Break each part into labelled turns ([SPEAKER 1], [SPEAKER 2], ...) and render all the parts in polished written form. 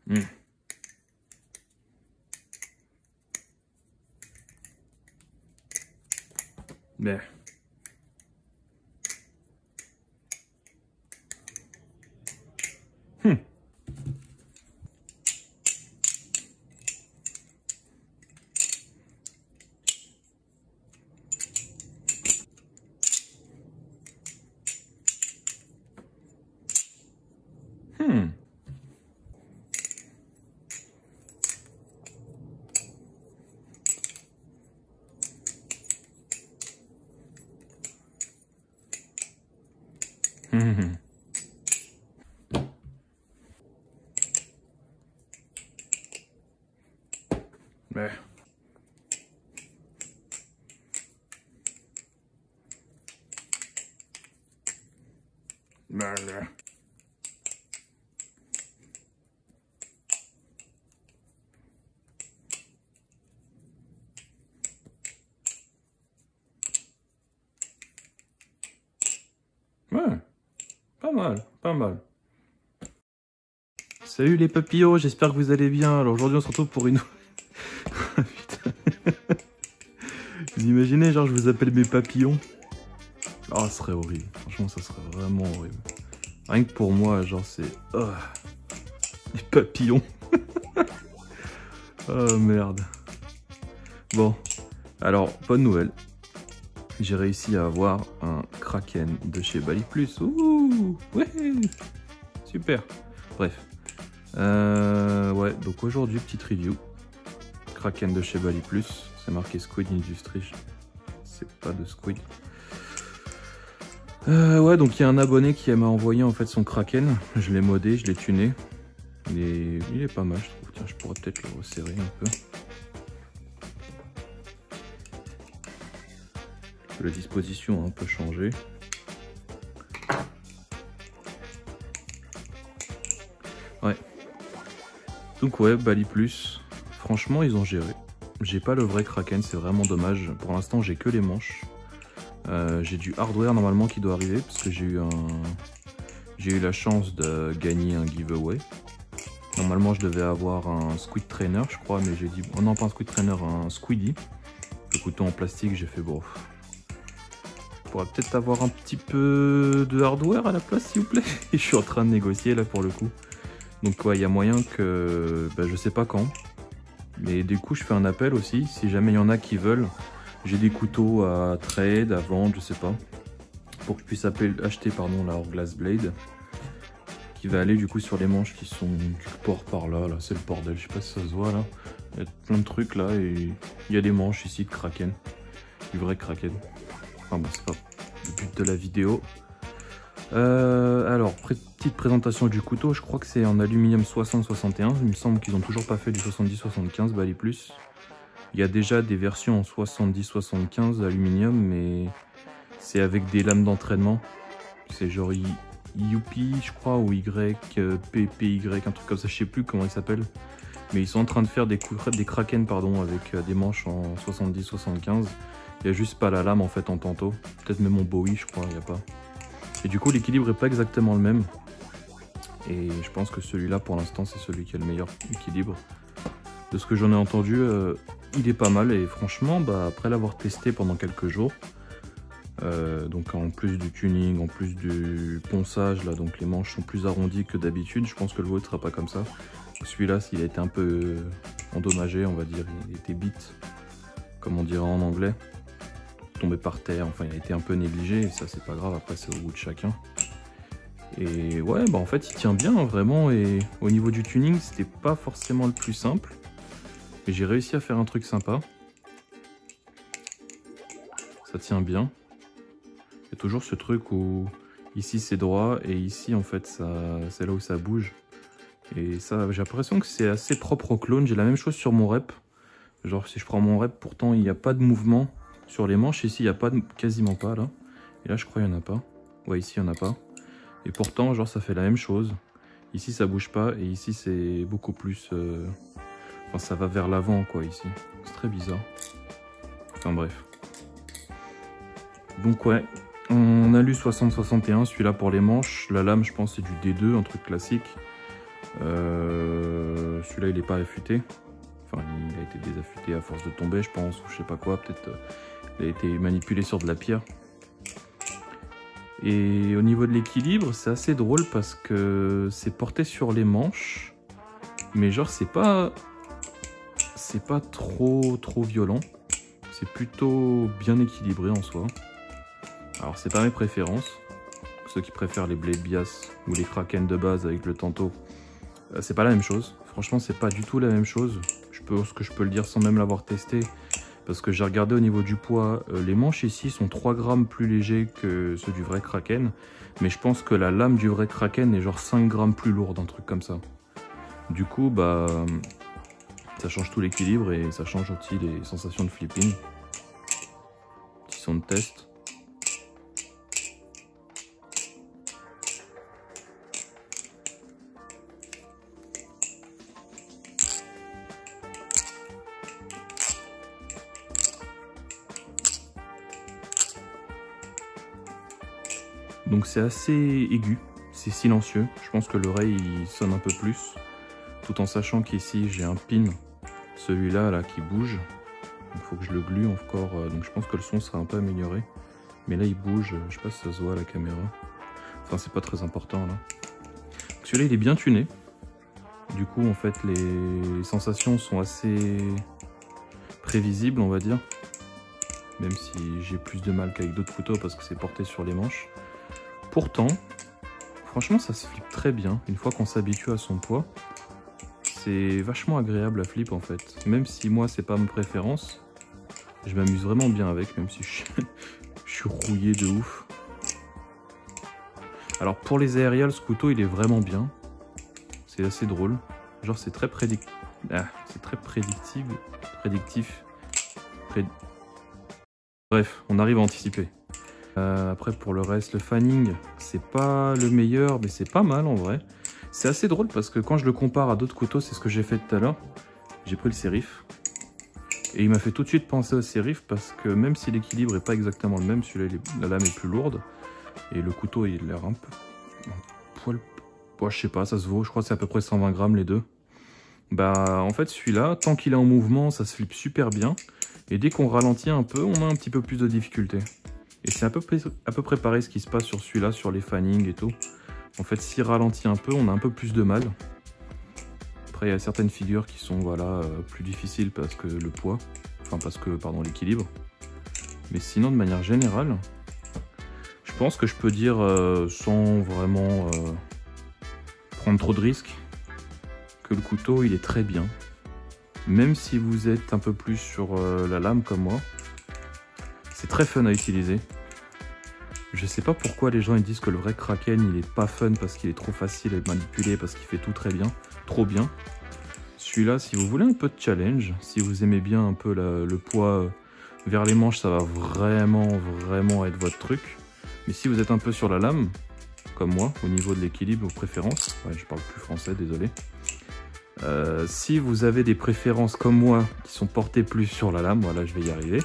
[SPEAKER 1] Mmh. Mais... Mais... Ouais, pas mal, pas mal. Salut les papillons, j'espère que vous allez bien. Alors aujourd'hui on se retrouve pour une... Putain. Vous imaginez, genre je vous appelle mes papillons? Oh, ça serait horrible, franchement ça serait vraiment horrible. Rien que pour moi, genre c'est... Oh, les papillons. Oh merde. Bon, alors bonne nouvelle. J'ai réussi à avoir un Kraken de chez Bali Plus. Ouh, ouais, super. Bref. Ouais, donc aujourd'hui, petite review. Kraken de chez Bali Plus. C'est marqué Squid Industry. C'est pas de Squid. Ouais, donc il y a un abonné qui m'a envoyé en fait son Kraken. Je l'ai modé, je l'ai tuné. Il est pas mal, je trouve. Tiens, je pourrais peut-être le resserrer un peu. La disposition a un peu changé. Ouais. Donc ouais, Bali Plus. Franchement, ils ont géré. J'ai pas le vrai Kraken, c'est vraiment dommage. Pour l'instant, j'ai que les manches. J'ai du hardware normalement qui doit arriver parce que j'ai eu la chance de gagner un giveaway. Normalement, je devais avoir un Squid Trainer, je crois, mais j'ai dit... Oh non, pas un Squid Trainer, un Squiddy. Le couteau en plastique, j'ai fait bon... Je pourrais peut-être avoir un petit peu de hardware à la place, s'il vous plaît. Je suis en train de négocier, là, pour le coup. Donc, ouais, il y a moyen que... Bah, je sais pas quand. Mais du coup, je fais un appel aussi. Si jamais il y en a qui veulent, j'ai des couteaux à trade, à vendre, je sais pas. Pour que je puisse acheter la Hourglass Blade. Qui va aller du coup sur les manches qui sont quelque part par là. Là, c'est le bordel. Je sais pas si ça se voit là. Il y a plein de trucs là et il y a des manches ici de Kraken. Du vrai Kraken. Enfin bon, c'est pas le but de la vidéo. Alors, petite présentation du couteau. Je crois que c'est en aluminium 60-61. Il me semble qu'ils ont toujours pas fait du 70-75 Bali Plus. Il y a déjà des versions en 70-75 aluminium, mais c'est avec des lames d'entraînement. C'est genre Youpi, je crois, ou PPY, un truc comme ça. Je sais plus comment il s'appelle. Mais ils sont en train de faire des Kraken pardon, avec des manches en 70-75. Il n'y a juste pas la lame en fait en tantôt. Peut-être même en Bowie, je crois, il n'y a pas. Et du coup, l'équilibre n'est pas exactement le même. Et je pense que celui-là, pour l'instant, c'est celui qui a le meilleur équilibre. De ce que j'en ai entendu, il est pas mal. Et franchement, bah, après l'avoir testé pendant quelques jours, donc en plus du tuning, en plus du ponçage, là, donc les manches sont plus arrondies que d'habitude. Je pense que le vôtre sera pas comme ça. Celui-là, s'il a été un peu endommagé, on va dire, il était bit, comme on dirait en anglais. Tombé par terre, enfin il a été un peu négligé, et ça c'est pas grave, après c'est au goût de chacun. Et ouais, bah en fait il tient bien vraiment, et au niveau du tuning c'était pas forcément le plus simple, mais j'ai réussi à faire un truc sympa. Ça tient bien. Il y a toujours ce truc où ici c'est droit, et ici en fait c'est là où ça bouge. Et ça, j'ai l'impression que c'est assez propre au clone. J'ai la même chose sur mon rep. Genre si je prends mon rep, pourtant il n'y a pas de mouvement. Sur les manches, ici, il n'y a pas quasiment pas, là. Et là, je crois qu'il n'y en a pas. Ouais, ici, il n'y en a pas. Et pourtant, genre, ça fait la même chose. Ici, ça bouge pas. Et ici, c'est beaucoup plus... Enfin, ça va vers l'avant, quoi, ici. C'est très bizarre. Enfin, bref. Donc, ouais. On a lu 60-61, celui-là pour les manches. La lame, je pense, c'est du D2, un truc classique. celui-là il est pas affûté. Enfin, il a été désaffûté à force de tomber, je pense, ou je sais pas quoi. Peut-être il a été manipulé sur de la pierre. Et au niveau de l'équilibre, c'est assez drôle parce que c'est porté sur les manches. Mais genre, c'est pas trop violent. C'est plutôt bien équilibré en soi. Alors, c'est pas mes préférences. Ceux qui préfèrent les Blade Bias ou les Kraken de base avec le Tanto, c'est pas la même chose. Franchement, c'est pas du tout la même chose. Je pense que je peux le dire sans même l'avoir testé. Parce que j'ai regardé au niveau du poids, les manches ici sont 3 grammes plus légers que ceux du vrai Kraken. Mais je pense que la lame du vrai Kraken est genre 5 grammes plus lourde, un truc comme ça. Du coup, bah, ça change tout l'équilibre et ça change aussi les sensations de flipping. Petit son de test. Donc c'est assez aigu, c'est silencieux. Je pense que l'oreille il sonne un peu plus. Tout en sachant qu'ici j'ai un pin, celui-là là, qui bouge. Il faut que je le glue encore, donc je pense que le son sera un peu amélioré. Mais là il bouge, je sais pas si ça se voit à la caméra. Enfin c'est pas très important là. Celui-là il est bien tuné. Du coup en fait les sensations sont assez prévisibles on va dire. Même si j'ai plus de mal qu'avec d'autres couteaux parce que c'est porté sur les manches. Pourtant, franchement ça se flippe très bien une fois qu'on s'habitue à son poids. C'est vachement agréable à flip en fait. Même si moi c'est pas ma préférence, je m'amuse vraiment bien avec, même si je suis rouillé de ouf. Alors pour les aérials, ce couteau il est vraiment bien. C'est assez drôle. Genre c'est très prédictif. Bref, on arrive à anticiper. Après pour le reste, le fanning, c'est pas le meilleur, mais c'est pas mal en vrai. C'est assez drôle parce que quand je le compare à d'autres couteaux, c'est ce que j'ai fait tout à l'heure. J'ai pris le Serif. Et il m'a fait tout de suite penser au Serif parce que même si l'équilibre n'est pas exactement le même, celui-là, la lame est plus lourde. Et le couteau, il a l'air un poil... Ouais, je sais pas, ça se vaut. Je crois que c'est à peu près 120 grammes les deux. Bah en fait celui-là, tant qu'il est en mouvement, ça se flippe super bien. Et dès qu'on ralentit un peu, on a un petit peu plus de difficulté. Et c'est à peu près pareil ce qui se passe sur celui-là, sur les fannings et tout. En fait, s'il ralentit un peu, on a un peu plus de mal. Après, il y a certaines figures qui sont voilà, plus difficiles parce que le poids, enfin parce que, pardon, l'équilibre. Mais sinon, de manière générale, je pense que je peux dire, sans vraiment prendre trop de risques, que le couteau, il est très bien. Même si vous êtes un peu plus sur la lame comme moi, c'est très fun à utiliser. Je sais pas pourquoi les gens ils disent que le vrai Kraken il est pas fun parce qu'il est trop facile à manipuler, parce qu'il fait tout très bien, trop bien. Celui-là, si vous voulez un peu de challenge, si vous aimez bien un peu le poids vers les manches, ça va vraiment être votre truc. Mais si vous êtes un peu sur la lame, comme moi, au niveau de l'équilibre, vos préférences, ouais, je parle plus français, désolé. Si vous avez des préférences comme moi qui sont portées plus sur la lame, voilà, je vais y arriver.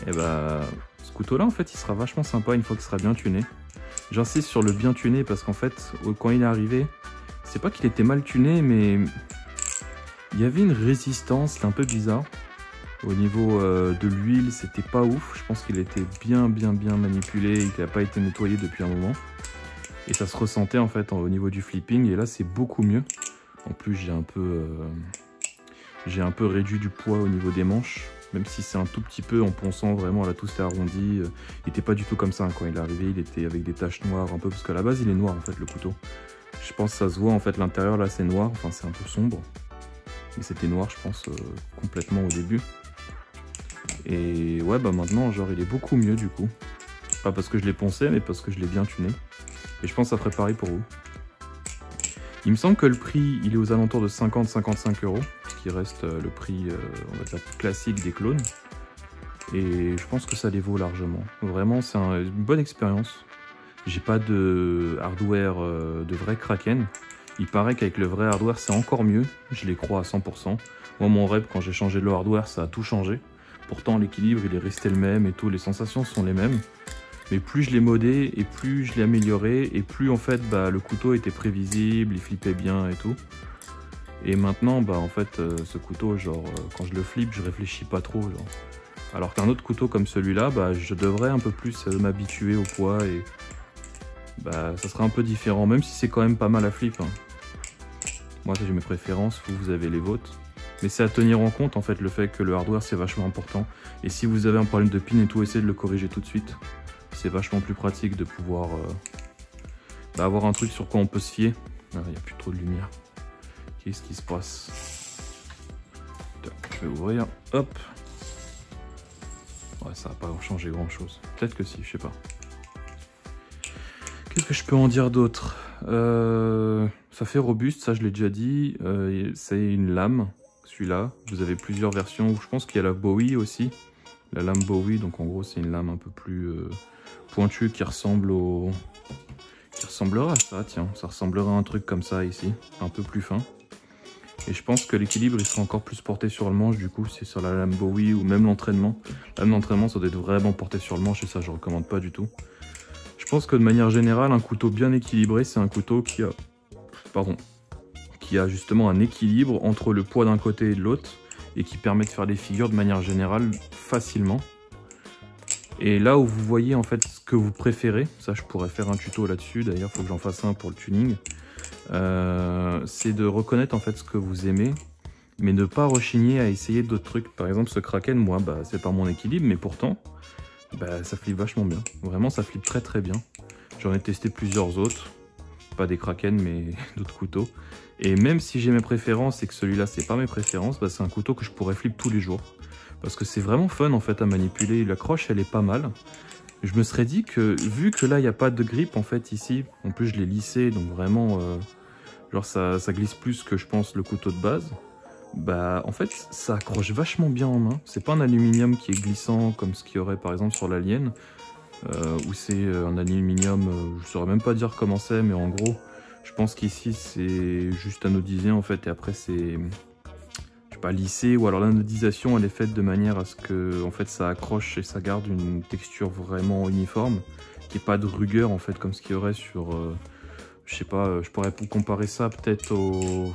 [SPEAKER 1] Et bah, ce couteau-là, en fait, il sera vachement sympa une fois qu'il sera bien tuné. J'insiste sur le bien tuné parce qu'en fait, quand il est arrivé, c'est pas qu'il était mal tuné, mais il y avait une résistance, c'était un peu bizarre. Au niveau de l'huile, c'était pas ouf. Je pense qu'il était bien manipulé, il n'a pas été nettoyé depuis un moment. Et ça se ressentait en fait au niveau du flipping, et là c'est beaucoup mieux. En plus, j'ai un peu réduit du poids au niveau des manches. Même si c'est un tout petit peu en ponçant vraiment, là tout s'est arrondi. Il n'était pas du tout comme ça quand il est arrivé, il était avec des taches noires un peu, parce qu'à la base il est noir en fait le couteau. Je pense que ça se voit en fait, l'intérieur là c'est noir, enfin c'est un peu sombre. Mais c'était noir je pense complètement au début. Et ouais bah maintenant genre il est beaucoup mieux du coup. Pas parce que je l'ai poncé mais parce que je l'ai bien tuné. Et je pense que ça ferait pareil pour vous. Il me semble que le prix il est aux alentours de 50-55 €, ce qui reste le prix on va dire classique des clones. Et je pense que ça les vaut largement. Vraiment c'est une bonne expérience. J'ai pas de hardware de vrai Kraken. Il paraît qu'avec le vrai hardware c'est encore mieux, je les crois à 100%. Moi mon rep quand j'ai changé le hardware ça a tout changé. Pourtant l'équilibre il est resté le même et tout, les sensations sont les mêmes. Mais plus je l'ai modé et plus je l'ai amélioré et plus en fait bah, le couteau était prévisible, il flippait bien et tout. Et maintenant, bah en fait, ce couteau, genre, quand je le flippe, je réfléchis pas trop, genre. Alors qu'un autre couteau comme celui-là, bah je devrais un peu plus m'habituer au poids et bah ça sera un peu différent, même si c'est quand même pas mal à flip. Hein. Moi j'ai mes préférences, vous avez les vôtres. Mais c'est à tenir en compte en fait le fait que le hardware c'est vachement important. Et si vous avez un problème de pin et tout, essayez de le corriger tout de suite. C'est vachement plus pratique de pouvoir avoir un truc sur quoi on peut se fier. Ah, il n'y a plus trop de lumière. Qu'est-ce qui se passe? Je vais ouvrir, hop. Ouais, ça va pas changé grand chose. Peut-être que si, je sais pas. Qu'est-ce que je peux en dire d'autre? Ça fait robuste, ça je l'ai déjà dit. C'est une lame, celui-là. Vous avez plusieurs versions. Je pense qu'il y a la Bowie aussi. La lame Bowie, donc en gros c'est une lame un peu plus pointue qui ressemble au... Qui ressemblera à ça, tiens. Ça ressemblerait à un truc comme ça ici, un peu plus fin. Et je pense que l'équilibre il sera encore plus porté sur le manche, du coup c'est sur la lame Bowie ou même l'entraînement. La lame d'entraînement ça doit être vraiment porté sur le manche et ça je recommande pas du tout. Je pense que de manière générale un couteau bien équilibré c'est un couteau qui a justement un équilibre entre le poids d'un côté et de l'autre et qui permet de faire des figures de manière générale facilement. Et là où vous voyez en fait ce que vous préférez, ça je pourrais faire un tuto là-dessus, d'ailleurs il faut que j'en fasse un pour le tuning. C'est de reconnaître en fait ce que vous aimez, mais ne pas rechigner à essayer d'autres trucs. Par exemple ce Kraken, moi bah, c'est pas mon équilibre, mais pourtant bah, ça flippe vachement bien. Vraiment ça flippe très très bien. J'en ai testé plusieurs autres, pas des Kraken mais d'autres couteaux. Et même si j'ai mes préférences et que celui-là c'est pas mes préférences, bah, c'est un couteau que je pourrais flip tous les jours. Parce que c'est vraiment fun en fait à manipuler, l'accroche elle est pas mal. Je me serais dit que, vu que là il n'y a pas de grip en fait ici, en plus je l'ai lissé, donc vraiment, genre ça glisse plus que je pense le couteau de base, bah en fait ça accroche vachement bien en main. C'est pas un aluminium qui est glissant comme ce qu'il y aurait par exemple sur l'Alien, où c'est un aluminium, je saurais même pas dire comment c'est, mais en gros, je pense qu'ici c'est juste anodisé en fait, et après c'est... pas lissé, ou alors l'anodisation elle est faite de manière à ce que en fait ça accroche et ça garde une texture vraiment uniforme, qui est pas de rugueur en fait comme ce qu'il y aurait sur je sais pas, je pourrais vous comparer ça peut-être au...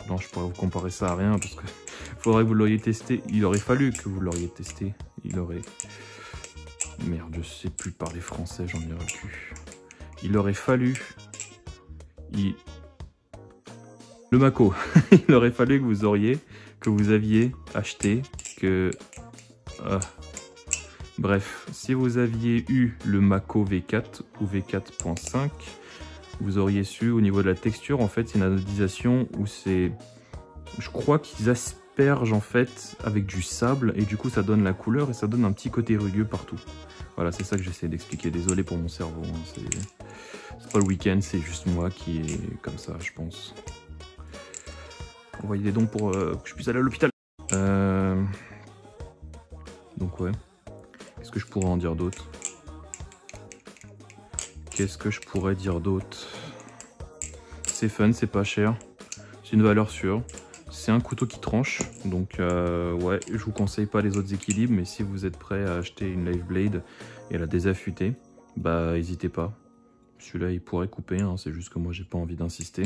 [SPEAKER 1] Non, je pourrais vous comparer ça à rien parce que faudrait que vous l'auriez testé. Il aurait fallu que vous l'auriez testé. Il aurait... Merde, je sais plus parler français, j'en ai le cul. Il aurait fallu... Le Mako. Il aurait fallu que vous aviez acheté, que... Bref, si vous aviez eu le Mako V4 ou V4.5, vous auriez su au niveau de la texture, en fait, c'est une anodisation où c'est... Je crois qu'ils aspergent en fait avec du sable et du coup ça donne la couleur et ça donne un petit côté rugueux partout. Voilà, c'est ça que j'essaie d'expliquer. Désolé pour mon cerveau, hein. C'est pas le week-end, c'est juste moi qui est comme ça, je pense. Envoyer des dons pour que je puisse aller à l'hôpital. Donc ouais. Qu'est-ce que je pourrais en dire d'autre? Qu'est-ce que je pourrais dire d'autre? C'est fun, c'est pas cher. C'est une valeur sûre. C'est un couteau qui tranche. Donc ouais, je vous conseille pas les autres équilibres. Mais si vous êtes prêt à acheter une Live Blade et à la désaffûter, bah n'hésitez pas. Celui-là il pourrait couper, hein, c'est juste que moi j'ai pas envie d'insister.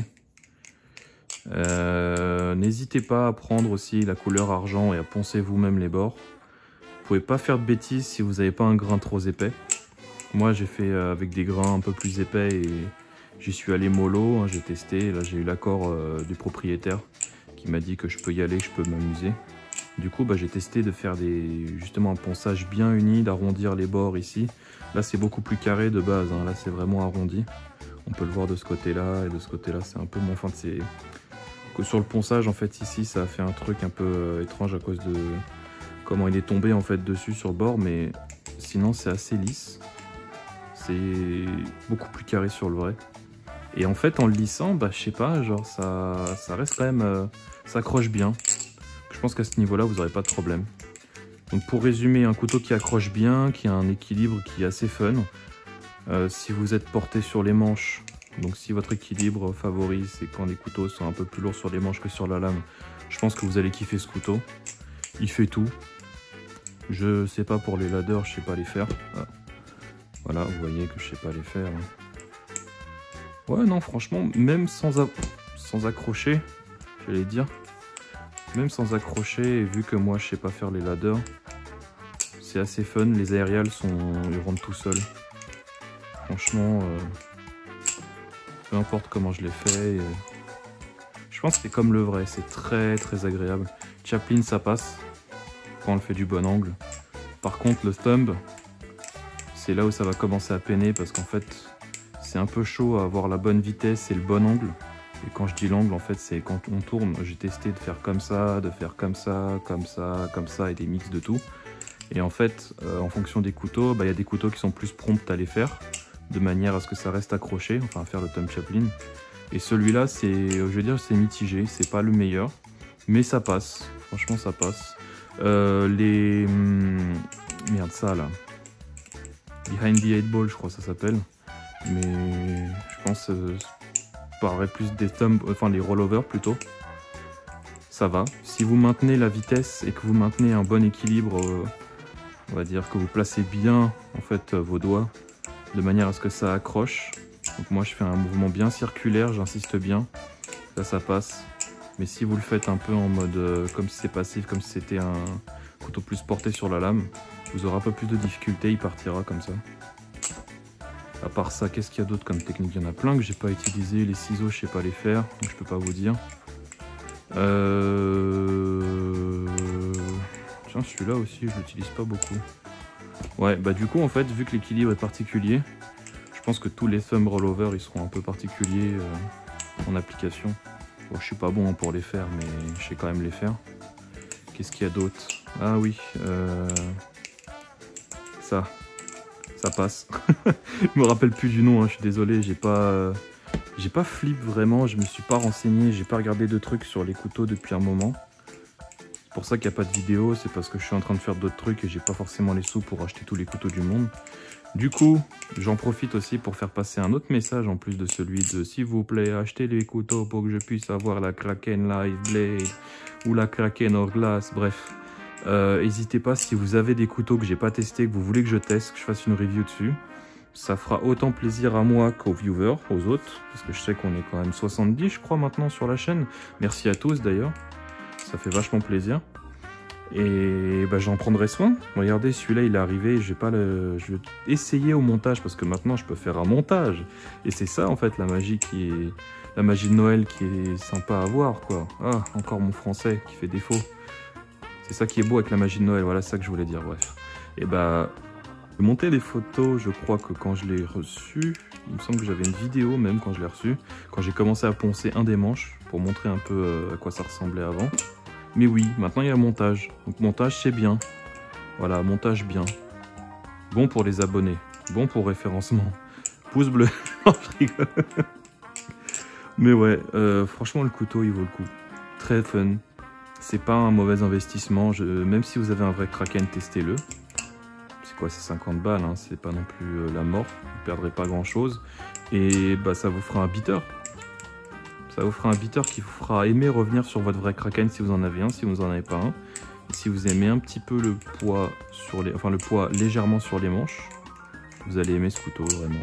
[SPEAKER 1] N'hésitez pas à prendre aussi la couleur argent et à poncer vous-même les bords. Vous pouvez pas faire de bêtises si vous n'avez pas un grain trop épais. Moi j'ai fait avec des grains un peu plus épais et j'y suis allé mollo, hein, j'ai testé. Là j'ai eu l'accord du propriétaire qui m'a dit que je peux y aller, que je peux m'amuser. Du coup bah, j'ai testé de faire justement un ponçage bien uni, d'arrondir les bords ici. Là c'est beaucoup plus carré de base, hein. Là c'est vraiment arrondi. On peut le voir de ce côté-là et de ce côté-là c'est un peu moins fin. Que sur le ponçage en fait ici ça a fait un truc un peu étrange à cause de comment il est tombé en fait dessus sur le bord, mais sinon c'est assez lisse. C'est beaucoup plus carré sur le vrai. Et en fait en le lissant, bah je sais pas, genre ça reste quand même, ça accroche bien. Je pense qu'à ce niveau là vous n'aurez pas de problème. Donc pour résumer, un couteau qui accroche bien, qui a un équilibre qui est assez fun. Si vous êtes porté sur les manches, donc si votre équilibre favori c'est quand les couteaux sont un peu plus lourds sur les manches que sur la lame, je pense que vous allez kiffer ce couteau. Il fait tout. Je sais pas pour les ladders, je sais pas les faire. Ah. Voilà, vous voyez que je sais pas les faire. Ouais non franchement, même sans accrocher, j'allais dire. Même sans accrocher, et vu que moi je sais pas faire les ladders, c'est assez fun. Les aérials ils rentrent tout seuls. Franchement, peu importe comment je les fais. Je pense que c'est comme le vrai, c'est très très agréable. Chaplin ça passe quand on le fait du bon angle. Par contre le thumb, c'est là où ça va commencer à peiner parce qu'en fait c'est un peu chaud à avoir la bonne vitesse et le bon angle. Et quand je dis l'angle, en fait, c'est quand on tourne. J'ai testé de faire comme ça, de faire comme ça, comme ça, comme ça, et des mix de tout. Et en fait, en fonction des couteaux, il y a des couteaux qui sont plus prompts à les faire, de manière à ce que ça reste accroché, enfin à faire le thumb Chaplin. Et celui-là, je veux dire, c'est mitigé, c'est pas le meilleur, mais ça passe. Franchement, ça passe. Merde, ça là. Behind the 8 Ball, je crois que ça s'appelle. Mais je pense... parlerait plus des thumbs, enfin les rollovers plutôt. Ça va. Si vous maintenez la vitesse et que vous maintenez un bon équilibre, on va dire que vous placez bien en fait vos doigts de manière à ce que ça accroche. Donc moi je fais un mouvement bien circulaire, j'insiste bien. Là ça passe. Mais si vous le faites un peu en mode comme si c'est passif, comme si c'était un couteau plus porté sur la lame, vous aurez un peu plus de difficulté, il partira comme ça. À part ça, qu'est-ce qu'il y a d'autre comme technique? Il y en a plein que j'ai pas utilisé. Les ciseaux, je sais pas les faire, donc je peux pas vous dire. Tiens, celui-là aussi, je l'utilise pas beaucoup. Ouais, bah du coup, en fait, vu que l'équilibre est particulier, je pense que tous les thumb rollovers, ils seront un peu particuliers en application. Bon, je suis pas bon pour les faire, mais je sais quand même les faire. Qu'est-ce qu'il y a d'autre? Ah oui, ça passe. Je me rappelle plus du nom, hein, je suis désolé, j'ai pas flip vraiment, je me suis pas renseigné, j'ai pas regardé de trucs sur les couteaux depuis un moment. C'est pour ça qu'il n'y a pas de vidéo, c'est parce que je suis en train de faire d'autres trucs et j'ai pas forcément les sous pour acheter tous les couteaux du monde. Du coup, j'en profite aussi pour faire passer un autre message en plus de celui de s'il vous plaît, achetez les couteaux pour que je puisse avoir la Kraken Live Blade ou la Kraken Hourglass, bref. N'hésitez pas, si vous avez des couteaux que j'ai pas testés, que vous voulez que je teste, que je fasse une review dessus. Ça fera autant plaisir à moi qu'aux viewers, aux autres, parce que je sais qu'on est quand même 70, je crois, maintenant sur la chaîne. Merci à tous d'ailleurs, ça fait vachement plaisir. Et bah, j'en prendrai soin. Regardez, celui-là il est arrivé, je vais essayer au montage, parce que maintenant je peux faire un montage. Et c'est ça en fait la magie de Noël qui est sympa à voir, quoi. Ah, encore mon français qui fait défaut. C'est ça qui est beau avec la magie de Noël, voilà, c'est ça que je voulais dire, bref. Et bah, monter les photos, je crois que quand je l'ai reçu, il me semble que j'avais une vidéo même quand je l'ai reçu, quand j'ai commencé à poncer un des manches, pour montrer un peu à quoi ça ressemblait avant. Mais oui, maintenant il y a montage, donc montage c'est bien. Voilà, montage bien. Bon pour les abonnés, bon pour référencement. Pouce bleu, non je rigole. Mais ouais, franchement le couteau il vaut le coup. Très fun. C'est pas un mauvais investissement, même si vous avez un vrai Kraken, testez-le. C'est quoi, c'est 50 balles, hein, c'est pas non plus la mort, vous perdrez pas grand chose. Et bah ça vous fera un beater. Ça vous fera un beater qui vous fera aimer revenir sur votre vrai Kraken si vous en avez un, si vous en avez pas un. Et si vous aimez un petit peu le poids le poids légèrement sur les manches, vous allez aimer ce couteau vraiment.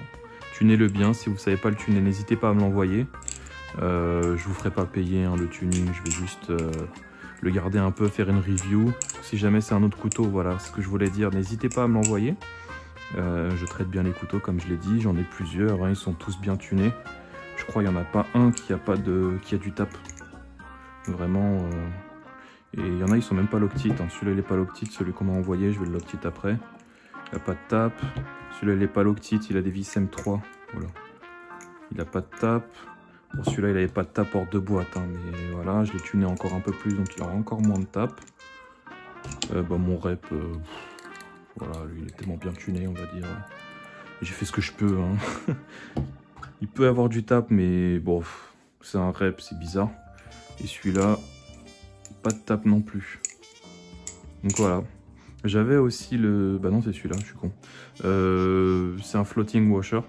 [SPEAKER 1] Tunez-le bien, si vous savez pas le tuner, n'hésitez pas à me l'envoyer. Je vous ferai pas payer hein, le tuning, je vais juste le garder un peu, faire une review. Si jamais c'est un autre couteau, voilà ce que je voulais dire, n'hésitez pas à me l'envoyer. Je traite bien les couteaux comme je l'ai dit, j'en ai plusieurs, hein, ils sont tous bien tunés. Je crois qu'il n'y en a pas un qui a du tap. Vraiment. Et il y en a, ils sont même pas Loctite. Hein. Celui-là, il n'est pas Loctite, celui qu'on m'a envoyé, je vais le Loctite après. Il n'a pas de tap. Celui-là, il n'est pas Loctite, il a des vis M3. Voilà. Il n'a pas de tap. Bon, celui-là, il n'avait pas de tap hors de boîte. Hein, mais voilà, je l'ai tuné encore un peu plus, donc il aura encore moins de tap. Mon rep, voilà, lui, il est tellement bien tuné, on va dire. J'ai fait ce que je peux. Hein. Il peut avoir du tap, mais bon, c'est un rep, c'est bizarre. Et celui-là, pas de tap non plus. Donc voilà. J'avais aussi le... Bah non, c'est celui-là, je suis con. C'est un floating washer.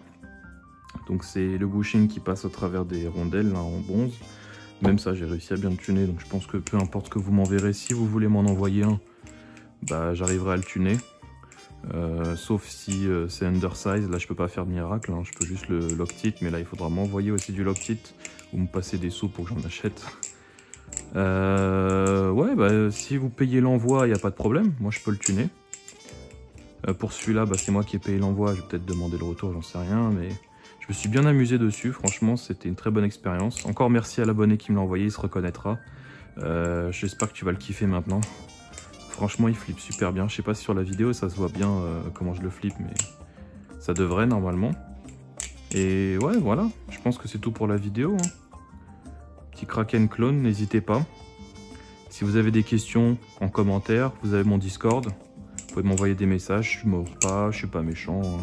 [SPEAKER 1] Donc c'est le bushing qui passe au travers des rondelles, là, en bronze. Même ça, j'ai réussi à bien le tuner. Donc je pense que peu importe que vous m'enverrez, si vous voulez m'en envoyer un, bah j'arriverai à le tuner. Sauf si c'est undersize, là je peux pas faire de miracle, hein. Je peux juste le Loctite, mais là il faudra m'envoyer aussi du Loctite ou me passer des sous pour que j'en achète. Ouais, bah, si vous payez l'envoi, il n'y a pas de problème. Moi, je peux le tuner. Pour celui-là, bah, c'est moi qui ai payé l'envoi. Je vais peut-être demander le retour, j'en sais rien. Mais je me suis bien amusé dessus. Franchement, c'était une très bonne expérience. Encore merci à l'abonné qui me l'a envoyé. Il se reconnaîtra. J'espère que tu vas le kiffer maintenant. Franchement, il flippe super bien. Je sais pas si sur la vidéo, ça se voit bien comment je le flippe. Mais ça devrait normalement. Et ouais, voilà. Je pense que c'est tout pour la vidéo. Hein. Petit Kraken clone, n'hésitez pas. Si vous avez des questions en commentaire, vous avez mon Discord. Vous pouvez m'envoyer des messages, je ne mords pas, je suis pas méchant, hein.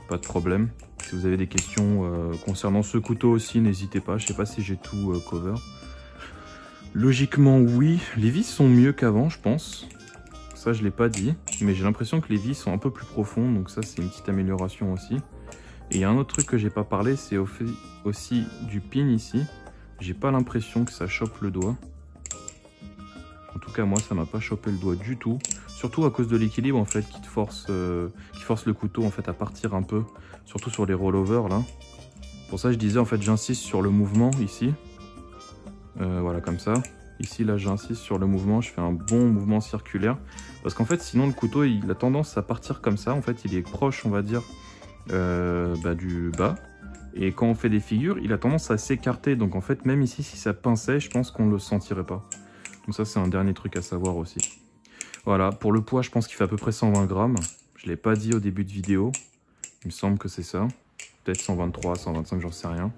[SPEAKER 1] Pas de problème. Si vous avez des questions concernant ce couteau aussi, n'hésitez pas. Je sais pas si j'ai tout cover. Logiquement, oui. Les vis sont mieux qu'avant, je pense. Ça, je l'ai pas dit. Mais j'ai l'impression que les vis sont un peu plus profondes. Donc ça, c'est une petite amélioration aussi. Et il y a un autre truc que j'ai pas parlé, c'est aussi du pin ici. J'ai pas l'impression que ça chope le doigt. En tout cas, moi, ça m'a pas chopé le doigt du tout. Surtout à cause de l'équilibre, en fait, qui force le couteau, en fait, à partir un peu. Surtout sur les rollovers, là. Pour ça, je disais, en fait, j'insiste sur le mouvement, ici. Voilà, comme ça. Ici, là, j'insiste sur le mouvement. Je fais un bon mouvement circulaire. Parce qu'en fait, sinon, le couteau, il a tendance à partir comme ça. En fait, il est proche, on va dire, du bas. Et quand on fait des figures, il a tendance à s'écarter. Donc, en fait, même ici, si ça pinçait, je pense qu'on ne le sentirait pas. Donc ça, c'est un dernier truc à savoir aussi. Voilà, pour le poids, je pense qu'il fait à peu près 120 grammes. Je ne l'ai pas dit au début de vidéo. Il me semble que c'est ça. Peut-être 123, 125, j'en sais rien.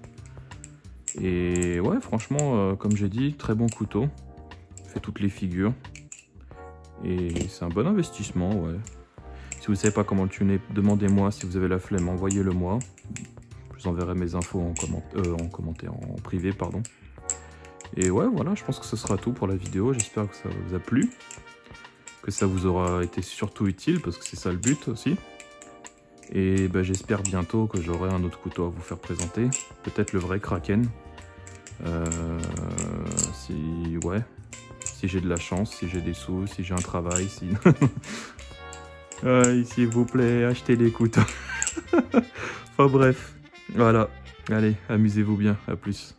[SPEAKER 1] Et ouais, franchement, comme j'ai dit, très bon couteau. Fait toutes les figures. Et c'est un bon investissement, ouais. Si vous ne savez pas comment le tuner, demandez-moi. Si vous avez la flemme, envoyez-le moi. Je vous enverrai mes infos en commentaire, en privé, pardon. Et ouais, voilà, je pense que ce sera tout pour la vidéo. J'espère que ça vous a plu. Que ça vous aura été surtout utile, parce que c'est ça le but aussi. Et bah, j'espère bientôt que j'aurai un autre couteau à vous faire présenter. Peut-être le vrai Kraken. Si j'ai de la chance, si j'ai des sous, si j'ai un travail, si... S'il vous plaît, achetez des couteaux. Enfin bref, voilà. Allez, amusez-vous bien, à plus.